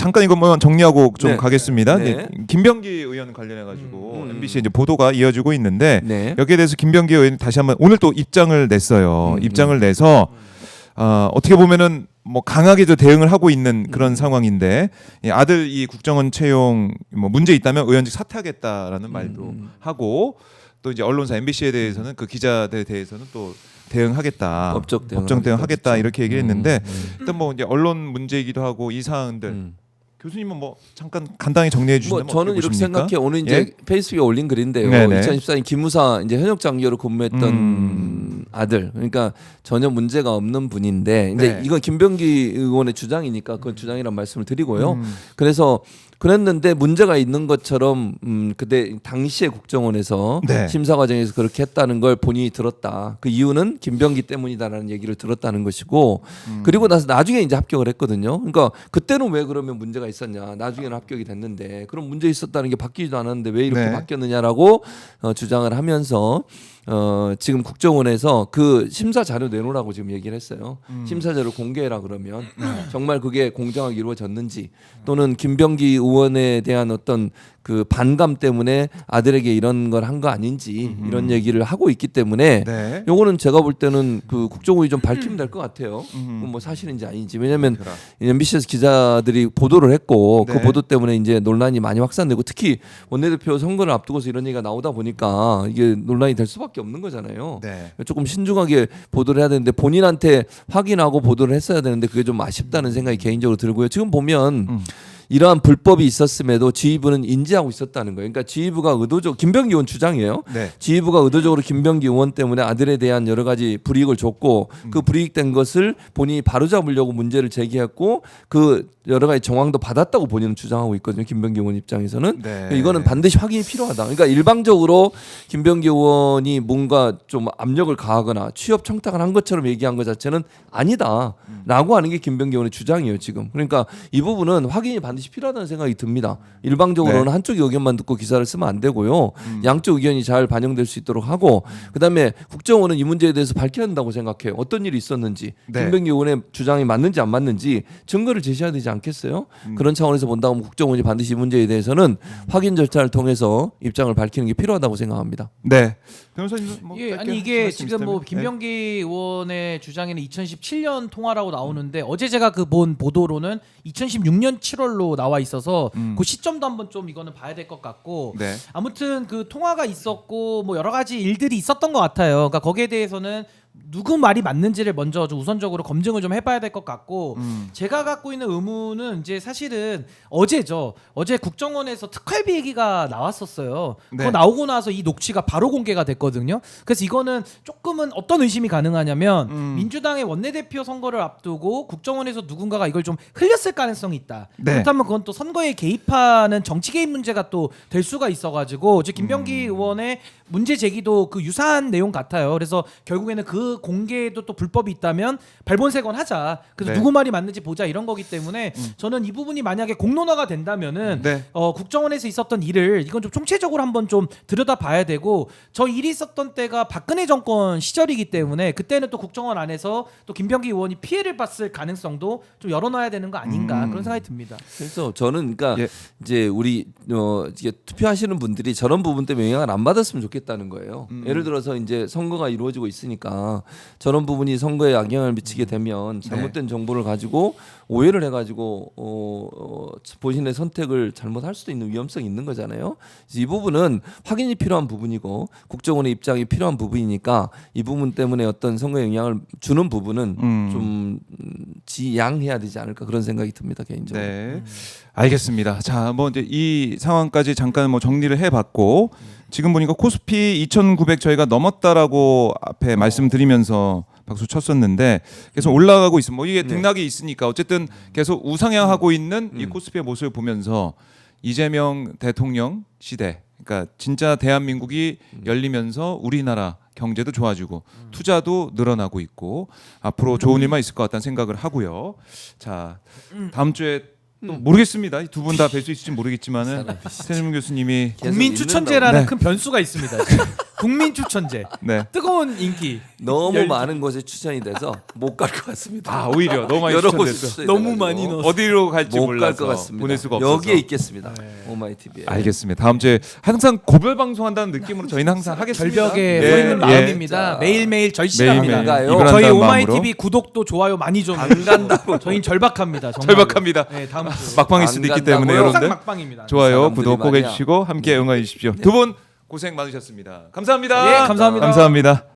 잠깐 이것만 정리하고 좀 네. 가겠습니다. 네. 김병기 의원 관련해 가지고 MBC 이제 보도가 이어지고 있는데 네. 여기에 대해서 김병기 의원이 다시 한번 오늘 또 입장을 냈어요. 입장을 내서 어떻게 보면은 뭐 강하게도 대응을 하고 있는 그런 상황인데 아들 이 국정원 채용 뭐 문제 있다면 의원직 사퇴하겠다라는 말도 하고 또 이제 언론사 MBC에 대해서는 그 기자들에 대해서는 또 대응하겠다. 법적 법정 대응하겠다 그렇죠. 이렇게 얘기했는데 일단 뭐 이제 언론 문제이기도 하고 이 사안들 교수님은 뭐 잠깐 간단히 정리해 주시면 뭐 저는 이렇게 생각해. 오늘 이제 페이스북에 올린 글인데요. 네네. 2014년 기무사 이제 현역 장교로 근무했던 아들. 그러니까 전혀 문제가 없는 분인데 이제 네. 이건 김병기 의원의 주장이니까 그건 주장이란 말씀을 드리고요. 그래서 그랬는데 문제가 있는 것처럼 그때 당시에 국정원에서 네. 심사 과정에서 그렇게 했다는 걸 본인이 들었다. 그 이유는 김병기 때문이다라는 얘기를 들었다는 것이고 그리고 나서 나중에 이제 합격을 했거든요. 그러니까 그때는 왜 그러면 문제가 있었냐? 나중에는 합격이 됐는데 그럼 문제 있었다는 게 바뀌지도 않았는데 왜 이렇게 네. 바뀌었느냐라고 주장을 하면서 지금 국정원에서 그 심사 자료 내놓으라고 지금 얘기를 했어요. 심사 자료 공개해라 그러면 정말 그게 공정하게 이루어졌는지 또는 김병기 의원에 대한 어떤 그 반감 때문에 아들에게 이런 걸 한 거 아닌지 이런 얘기를 하고 있기 때문에 네. 요거는 제가 볼 때는 그 국정원이 좀 밝히면 될 것 같아요. 그건 뭐 사실인지 아닌지. 왜냐하면 MBC에서 기자들이 보도를 했고 네. 그 보도 때문에 이제 논란이 많이 확산되고 특히 원내대표 선거를 앞두고서 이런 얘기가 나오다 보니까 이게 논란이 될 수밖에 없는 거잖아요. 네. 조금 신중하게 보도를 해야 되는데 본인한테 확인하고 보도를 했어야 되는데 그게 좀 아쉽다는 생각이 개인적으로 들고요. 지금 보면 이러한 불법이 있었음에도 지휘부는 인지하고 있었다는 거예요. 그러니까 지휘부가 의도적 김병기 의원 주장이에요. 네. 지휘부가 의도적으로 김병기 의원 때문에 아들에 대한 여러 가지 불이익을 줬고 그 불이익된 것을 본인이 바로잡으려고 문제를 제기했고 그 여러 가지 정황도 받았다고 본인은 주장하고 있거든요. 김병기 의원 입장에서는 네. 이거는 반드시 확인이 필요하다. 그러니까 일방적으로 김병기 의원이 뭔가 좀 압력을 가하거나 취업 청탁을 한 것처럼 얘기한 것 자체는 아니다라고 하는 게 김병기 의원의 주장이에요. 지금 그러니까 이 부분은 확인이 반드시 필요하다는 생각이 듭니다. 일방적으로는 네. 한쪽 의견만 듣고 기사를 쓰면 안 되고요. 양쪽 의견이 잘 반영될 수 있도록 하고 그다음에 국정원은 이 문제에 대해서 밝혀야 된다고 생각해요. 어떤 일이 있었는지 네. 김병기 의원의 주장이 맞는지 안 맞는지 증거를 제시해야 되지 않겠어요? 그런 차원에서 본다면 국정원이 반드시 이 문제에 대해서는 확인 절차를 통해서 입장을 밝히는 게 필요하다고 생각합니다. 네. 변호사님 뭐 예, 짧게 아니 이게 말씀 지금 뭐 있으시다면? 김병기 의원의 주장에는 2017년 통화라고 나오는데 어제 제가 그 본 보도로는 2016년 7월로 나와 있어서 그 시점도 한번 좀 이거는 봐야 될 것 같고 네. 아무튼 그 통화가 있었고 뭐 여러 가지 일들이 있었던 것 같아요. 그러니까 거기에 대해서는 누구 말이 맞는지를 먼저 좀 우선적으로 검증을 좀 해봐야 될 것 같고 제가 갖고 있는 의문은 이제 사실은 어제죠. 어제 국정원에서 특활비 얘기가 나왔었어요. 네. 그거 나오고 나서 이 녹취가 바로 공개가 됐거든요. 그래서 이거는 조금은 어떤 의심이 가능하냐면 민주당의 원내대표 선거를 앞두고 국정원에서 누군가가 이걸 좀 흘렸을 가능성이 있다. 네. 그렇다면 그건 또 선거에 개입하는 정치 개입 문제가 또 될 수가 있어가지고 저 김병기 의원의 문제 제기도 그 유사한 내용 같아요. 그래서 결국에는 그 공개에도 또 불법이 있다면 발본색원 하자. 그래서 네. 누구 말이 맞는지 보자 이런 거기 때문에 저는 이 부분이 만약에 공론화가 된다면은 네. 국정원에서 있었던 일을 이건 좀 총체적으로 한번 좀 들여다봐야 되고 저 일이 있었던 때가 박근혜 정권 시절이기 때문에 그때는 또 국정원 안에서 또 김병기 의원이 피해를 봤을 가능성도 좀 열어놔야 되는 거 아닌가 그런 생각이 듭니다. 그래서 저는 그러니까 예. 이제 우리 이게 투표하시는 분들이 저런 부분 때문에 영향을 안 받았으면 좋겠다는 거예요. 예를 들어서 이제 선거가 이루어지고 있으니까 저런 부분이 선거에 악영향을 미치게 되면 잘못된 정보를 가지고 오해를 해가지고 본인의 선택을 잘못할 수도 있는 위험성이 있는 거잖아요. 그래서 이 부분은 확인이 필요한 부분이고 국정원의 입장이 필요한 부분이니까 이 부분 때문에 어떤 선거에 영향을 주는 부분은 좀 지양해야 되지 않을까 그런 생각이 듭니다 개인적으로. 네. 알겠습니다. 자, 뭐 이제 이 상황까지 잠깐 뭐 정리를 해봤고 지금 보니까 코스피 2,900 저희가 넘었다라고 앞에 말씀드리면서 박수 쳤었는데 계속 올라가고 있습니다. 뭐 이게 등락이 있으니까 어쨌든 계속 우상향하고 있는 이 코스피의 모습을 보면서 이재명 대통령 시대, 그러니까 진짜 대한민국이 열리면서 우리나라 경제도 좋아지고 투자도 늘어나고 있고 앞으로 좋은 일만 있을 것 같다는 생각을 하고요. 자, 다음 주에 또 모르겠습니다. 두 분 다 뵐 수 있을지 모르겠지만은 최진문 교수님이 국민 추천제라는 네. 큰 변수가 있습니다. 국민 추천제. 네. 뜨거운 인기. 너무 많은 곳에 추천이 돼서 못 갈 것 같습니다. 아 오히려 너무 많이 여러 곳에 추천됐어. 추천이 너무 돼가지고 많이 넣었어. 어디로 갈지 못 갈 몰라서 것 같습니다. 보낼 수가 없어서. 여기에 있겠습니다. 오마이 TV에. 알겠습니다. 다음 주에 항상 고별 방송한다는 느낌으로 저희는 항상 하겠습니다. 절벽에 예, 서 있는 예. 마음입니다. 자, 매일매일 절실합니다. 매일매일 가요. 이걸 저희 한다는 오마이 마음으로. TV 구독도 좋아요 많이 좀. 안 간다고. 저희는 절박합니다. 정말로. 절박합니다. 네, 다음 주. 막방일 안 수도 있기 간다고요? 때문에 항상 여러분들 막방입니다. 좋아요, 사람들이 구독 꼭 말이야. 해주시고 함께 응원해 주십시오. 두 분 고생 많으셨습니다. 감사합니다. 예, 감사합니다. 감사합니다.